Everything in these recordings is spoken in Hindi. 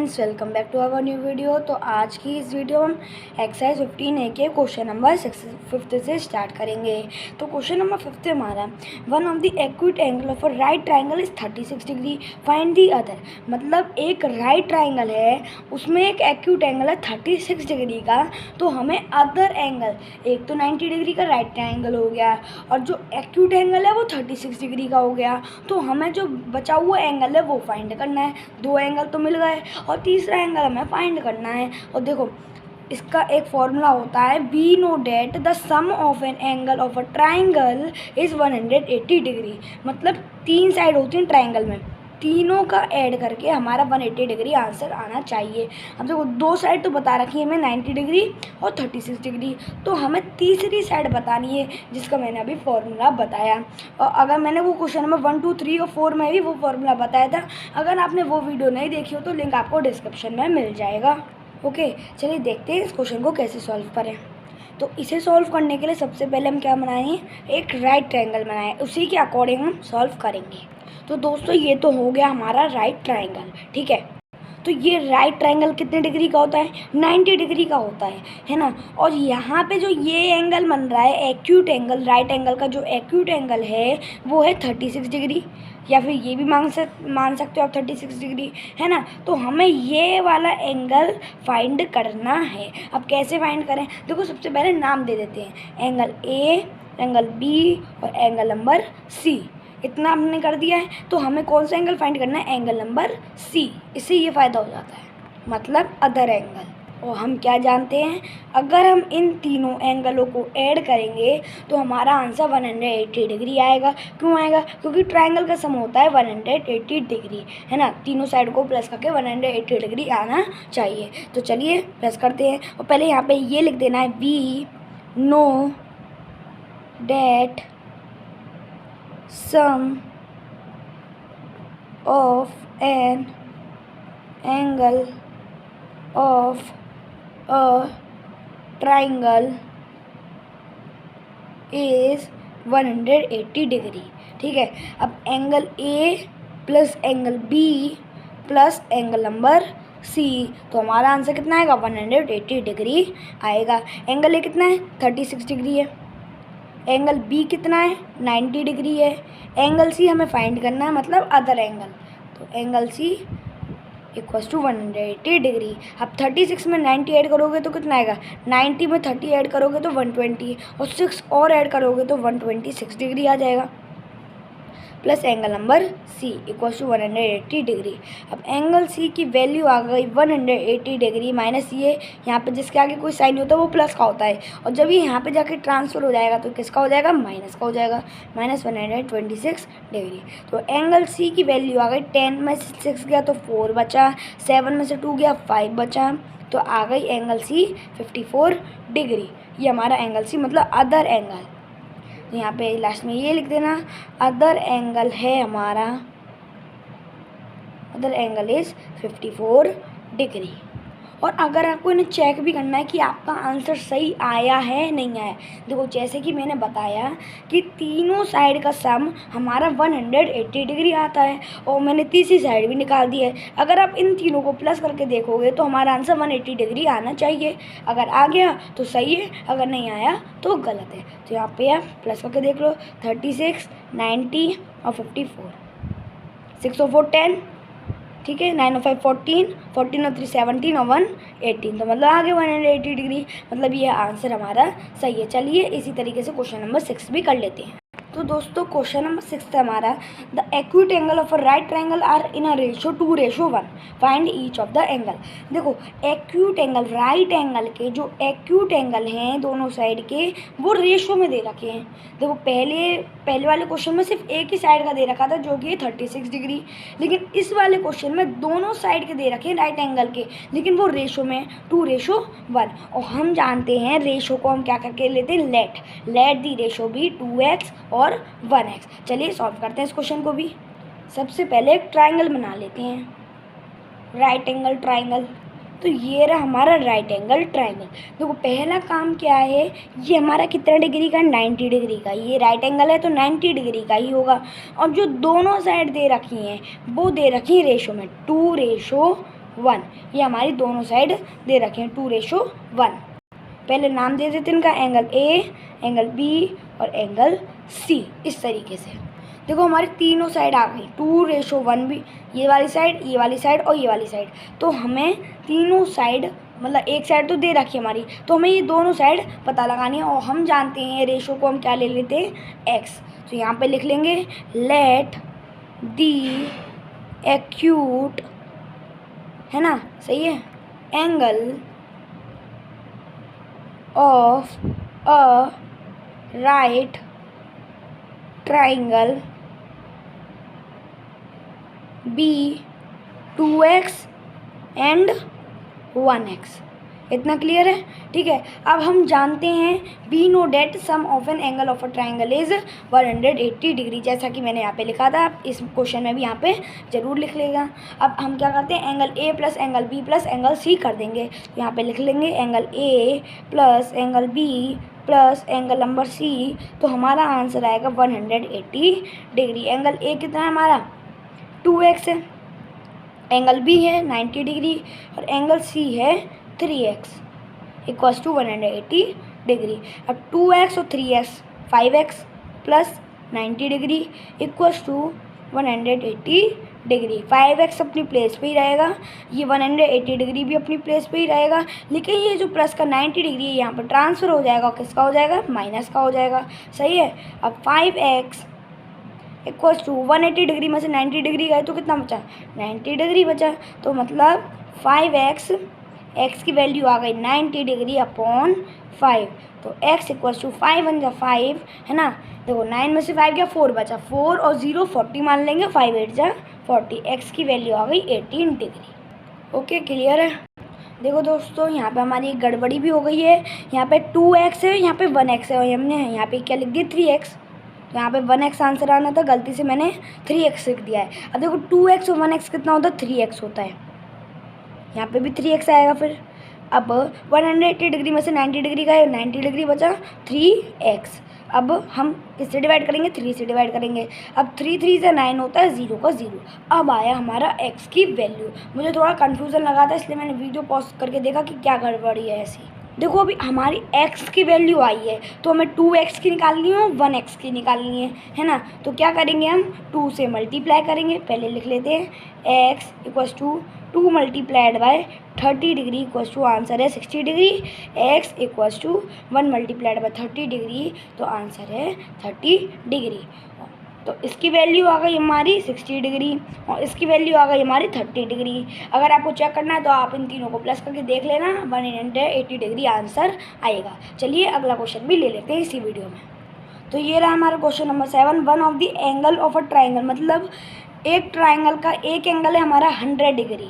Friends, welcome back to our new video. तो आज की इस वीडियो में हम एक्सरसाइज 15A के क्वेश्चन नंबर 5 से स्टार्ट करेंगे। तो क्वेश्चन नंबर 5 हमारा one of the acute angle of a right triangle is 36 degree, find the other. मतलब एक राइट ट्राइंगल है, उसमें एक एक्यूट एंगल है 36 डिग्री का, तो हमें अदर एंगल, एक तो 90 डिग्री का राइट ट्राइंगल हो गया और जो एक्यूट एंगल है वो 36 डिग्री का हो गया। तो हमें जो बचा हुआ एंगल है वो फाइंड करना है। दो एंगल तो मिल गए और तीसरा एंगल हमें फाइंड करना है। और देखो, इसका एक फॉर्मूला होता है, we know that the sum of an angle of a triangle is 180 degree. मतलब तीन साइड होती हैं ट्राइंगल में, तीनों का ऐड करके हमारा 180 डिग्री आंसर आना चाहिए। अब देखो, दो साइड तो बता रखी है हमें 90 डिग्री और 36 डिग्री, तो हमें तीसरी साइड बतानी है जिसका मैंने अभी फॉर्मूला बताया। और अगर मैंने वो क्वेश्चन नंबर 1, 2, 3 और 4 में भी वो फॉर्मूला बताया था, अगर आपने वो वीडियो नहीं देखी हो तो लिंक आपको डिस्क्रिप्शन में मिल जाएगा। ओके, चलिए देखते हैं इस क्वेश्चन को कैसे सॉल्व करें। तो इसे सॉल्व करने के लिए सबसे पहले हम क्या बनाएंगे, एक राइट ट्रायंगल बनाएं, उसी के अकॉर्डिंग हम सॉल्व करेंगे। तो दोस्तों, ये तो हो गया हमारा राइट ट्रायंगल, ठीक है। तो ये राइट ट्रायंगल कितने डिग्री का होता है, 90 डिग्री का होता है ना। और यहाँ पे जो ये एंगल बन रहा है एक्यूट एंगल, राइट एंगल का जो एक्यूट एंगल है वो है 36 डिग्री, या फिर ये भी मान सकते हो आप 36 डिग्री, है ना। तो हमें ये वाला एंगल फाइंड करना है। अब कैसे फाइंड करें, देखो सबसे पहले नाम दे देते हैं, एंगल ए, एंगल बी और एंगल नंबर सी। इतना हमने कर दिया है, तो हमें कौन सा एंगल फाइंड करना है, एंगल नंबर सी। इससे ये फ़ायदा हो जाता है, मतलब अदर एंगल। और हम क्या जानते हैं, अगर हम इन तीनों एंगलों को ऐड करेंगे तो हमारा आंसर 180 डिग्री आएगा। क्यों आएगा, क्योंकि ट्रायंगल का सम होता है 180 डिग्री, है ना। तीनों साइड को प्लस करके 180 डिग्री आना चाहिए। तो चलिए प्लस करते हैं। और पहले यहाँ पे ये लिख देना है, we know that sum of an angle of a triangle is 180 degree, ठीक है। अब angle A plus angle B plus angle number C, तो हमारा आंसर कितना आएगा, 180 डिग्री आएगा। एंगल ए कितना है, 36 डिग्री है। एंगल बी कितना है, 90 डिग्री है। एंगल सी हमें फाइंड करना है, मतलब अदर एंगल। तो angle C equals to 180 degree. अब 36 में 90 ऐड करोगे तो कितना आएगा, 90 में 30 ऐड करोगे तो 120 और 6 और ऐड करोगे तो 126 डिग्री आ जाएगा, plus angle number C equals to 180 degree. अब एंगल सी की वैल्यू आ गई 180 डिग्री माइनस ये, यहाँ पे जिसके आगे कोई साइन नहीं होता वो प्लस का होता है, और जब ये यहाँ पे जाके ट्रांसफर हो जाएगा तो किसका हो जाएगा, माइनस का हो जाएगा, माइनस 126 डिग्री। तो एंगल सी की वैल्यू आ गई, 10 में से 6 गया तो 4 बचा, 7 में से 2 गया 5 बचा, तो आ गई एंगल सी 54 डिग्री। ये हमारा एंगल सी मतलब अदर एंगल। तो यहाँ पे लास्ट में ये लिख देना, अदर एंगल है हमारा, अदर एंगल इज़ 54 डिग्री। और अगर आपको इन्हें चेक भी करना है कि आपका आंसर सही आया है नहीं आया, देखो जैसे कि मैंने बताया कि तीनों साइड का सम हमारा 180 डिग्री आता है, और मैंने तीसरी साइड भी निकाल दी है। अगर आप इन तीनों को प्लस करके देखोगे तो हमारा आंसर 180 डिग्री आना चाहिए। अगर आ गया तो सही है, अगर नहीं आया तो गलत है। तो यहाँ पे आप प्लस करके देख लो, 36, 90 और 54, 6 और 4 10, ठीक है, 9 और 5 14, 14 और 3 17 और 1 18, तो मतलब आगे 180 डिग्री, मतलब ये आंसर हमारा सही है। चलिए इसी तरीके से क्वेश्चन नंबर 6 भी कर लेते हैं। तो दोस्तों क्वेश्चन नंबर 6 हमारा, the acute angle of a right triangle are in a ratio 2:1, find each of the angle. देखो एक्यूट एंगल, राइट एंगल के जो एक्यूट एंगल हैं दोनों साइड के, वो रेशो में दे रखे हैं। देखो पहले वाले क्वेश्चन में सिर्फ एक ही साइड का दे रखा था जो कि 36 डिग्री, लेकिन इस वाले क्वेश्चन में दोनों साइड के दे रखे हैं राइट एंगल के, लेकिन वो रेशो में 2:1। और हम जानते हैं रेशो को हम क्या करके लेते हैं, लेट दी रेशो भी 2x और 1x। चलिए सॉल्व करते हैं इस क्वेश्चन को भी। सबसे पहले एक ट्रायंगल बना लेते हैं, राइट एंगल ट्रायंगल। तो ये रहा हमारा राइट एंगल ट्रायंगल। देखो पहला काम क्या है, ये हमारा कितना डिग्री का, 90 डिग्री का। ये राइट एंगल है तो 90 डिग्री का ही होगा। और जो दोनों साइड दे रखी हैं वो दे रखी है रेशो में, 2:1। 1। ये हमारी दोनों साइड दे रखे हैं 2:1। पहले नाम दे देते हैं इनका, एंगल ए, एंगल बी और एंगल सी। इस तरीके से देखो हमारी तीनों साइड आ गई 2:1 भी, ये वाली साइड, ये वाली साइड और ये वाली साइड। तो हमें तीनों साइड, मतलब एक साइड तो दे रखी है हमारी, तो हमें ये दोनों साइड पता लगानी है। और हम जानते हैं रेशो को हम क्या ले लेते हैं, एक्स। तो यहाँ पे लिख लेंगे लेट दी एक्यूट, है ना, सही है, angle of a right triangle be 2x and 1x। इतना क्लियर है, ठीक है। अब हम जानते हैं we know that sum of an angle of a triangle is 180 degree, जैसा कि मैंने यहाँ पे लिखा था। इस क्वेश्चन में भी यहाँ पे जरूर लिख लेगा। अब हम क्या करते हैं, angle A plus angle B plus angle C कर देंगे। यहाँ पे लिख लेंगे angle A plus angle B plus angle number C. तो हमारा आंसर आएगा 180 डिग्री। एंगल ए कितना है हमारा, 2x है, एंगल बी है 90 डिग्री और एंगल सी है 3x इक्वल्स टू 180 डिग्री। अब 2x और 3x 5x plus 90 degree equals to 180 degree. 5x अपनी प्लेस पे ही रहेगा, ये 180 डिग्री भी अपनी प्लेस पे ही रहेगा, लेकिन ये जो प्लस का 90 डिग्री है यहाँ पर ट्रांसफ़र हो जाएगा, किसका हो जाएगा, माइनस का हो जाएगा, सही है। अब 5x इक्वल्स टू 180 डिग्री में से 90 डिग्री गए तो कितना बचा, 90 डिग्री बचा। तो मतलब 5x, x की वैल्यू आ गई 90 डिग्री अपॉन 5। तो x इक्वल्स टू 5 1 जा 5, है ना। देखो 9 में से 5 गया, 4 बचा, 4 और 0 40 मान लेंगे, 5 8 जा 40। x की वैल्यू आ गई 18 डिग्री। ओके, क्लियर है। देखो दोस्तों, यहाँ पे हमारी एक गड़बड़ी भी हो गई है। यहाँ पे 2x है, यहाँ पे 1x है और हमने यहाँ पे क्या लिख दिया, 3x। तो यहाँ पे 1x आंसर आना था, गलती से मैंने 3x लिख दिया है। अब देखो 2x और 1x कितना होता है, 3x होता है। यहाँ पे भी 3x आएगा फिर। अब 180 डिग्री में से 90 डिग्री का है, 90 डिग्री बचा, 3x। अब हम किससे डिवाइड करेंगे, 3 से डिवाइड करेंगे। अब 3 3 से 9 होता है, 0 का 0। अब आया हमारा x की वैल्यू। मुझे थोड़ा कन्फ्यूज़न लगा था, इसलिए मैंने वीडियो पॉज करके देखा कि क्या गड़बड़ी है ऐसी। देखो अभी हमारी x की वैल्यू आई है, तो हमें 2x की निकालनी है और 1x की निकालनी है ना। तो क्या करेंगे, हम 2 से मल्टीप्लाई करेंगे। पहले लिख लेते हैं x equals to 2 multiplied by 30 degree equals to answer है 60 degree. x equals to 1 multiplied by 30 degree, तो आंसर है 30 डिग्री। तो इसकी वैल्यू आ गई हमारी 60 डिग्री और इसकी वैल्यू आ गई हमारी 30 डिग्री। अगर आपको चेक करना है तो आप इन तीनों को प्लस करके देख लेना, 180 डिग्री आंसर आएगा। चलिए अगला क्वेश्चन भी ले लेते हैं इसी वीडियो में। तो ये रहा हमारा question number 7। One of the angle of a triangle, मतलब एक ट्राइंगल का एक एंगल है हमारा 100 डिग्री,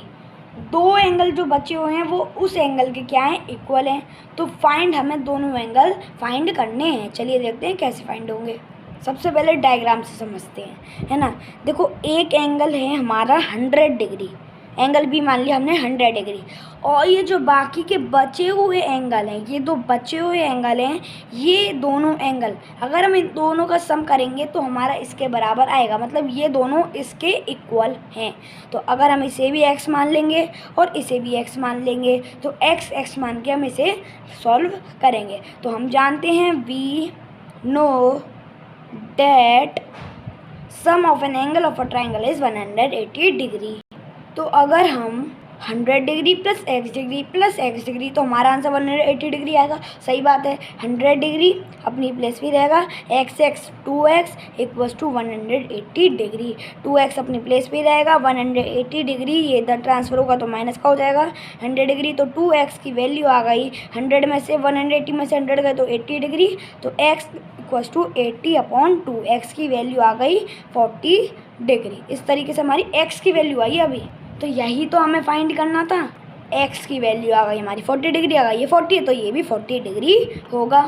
दो एंगल जो बचे हुए हैं वो उस एंगल के क्या हैं, इक्वल हैं। तो फाइंड, हमें दोनों एंगल फाइंड करने हैं। चलिए देखते हैं कैसे फाइंड होंगे। सबसे पहले डायग्राम से समझते हैं, है ना। देखो एक एंगल है हमारा 100 डिग्री, एंगल भी मान लिया हमने 100 डिग्री, और ये जो बाकी के बचे हुए एंगल हैं, ये दो बचे हुए एंगल हैं, ये दोनों एंगल अगर हम इन दोनों का सम करेंगे तो हमारा इसके बराबर आएगा, मतलब ये दोनों इसके इक्वल हैं। तो अगर हम इसे भी x मान लेंगे और इसे भी x मान लेंगे तो x मान के हम इसे सॉल्व करेंगे। तो हम जानते हैं we know that sum of an angle of a triangle is 180 degree. तो अगर हम 100 डिग्री प्लस x डिग्री तो हमारा आंसर 180 डिग्री आएगा। सही बात है, 100 डिग्री अपनी प्लेस भी रहेगा, x 2x equals to 180 degree. 2x अपनी प्लेस भी रहेगा, 180 डिग्री ये इधर ट्रांसफ़र होगा तो माइनस का हो जाएगा 100 डिग्री। तो 2x की वैल्यू आ गई 100 में से 180 में से 100 गए तो 80 डिग्री। तो x equals to 80 upon 2, x की वैल्यू आ गई 40 डिग्री। इस तरीके से हमारी x की वैल्यू आई अभी। तो यही तो हमें फाइंड करना था, x की वैल्यू आ गई हमारी 40 डिग्री आ गई, ये 40 है तो ये भी 40 डिग्री होगा।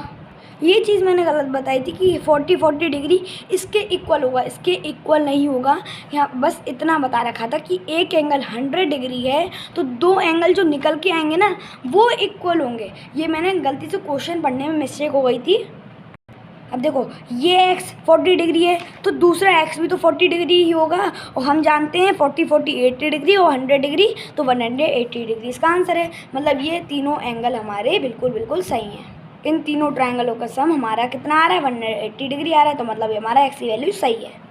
ये चीज़ मैंने गलत बताई थी कि 40 डिग्री इसके इक्वल होगा, इसके इक्वल नहीं होगा। यहाँ बस इतना बता रखा था कि एक एंगल 100 डिग्री है तो दो एंगल जो निकल के आएंगे ना वो इक्वल होंगे। ये मैंने गलती से क्वेश्चन पढ़ने में मिस्टेक हो गई थी, अब देखो ये x 40 डिग्री है तो दूसरा x भी तो 40 डिग्री ही होगा, और हम जानते हैं 40 40 80 डिग्री और 100 डिग्री तो 180 डिग्री इसका आंसर है। मतलब ये तीनों एंगल हमारे बिल्कुल सही हैं। इन तीनों ट्रायंगलों का सम हमारा कितना आ रहा है, 180 डिग्री आ रहा है, तो मतलब हमारा x की वैल्यू सही है।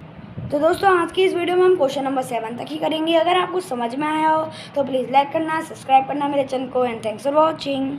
तो दोस्तों आज की इस वीडियो में हम क्वेश्चन नंबर 7 तक ही करेंगे। अगर आपको समझ में आया हो तो प्लीज़ लाइक करना, सब्सक्राइब करना मेरे चैनल को, एंड थैंक्स फॉर वॉचिंग।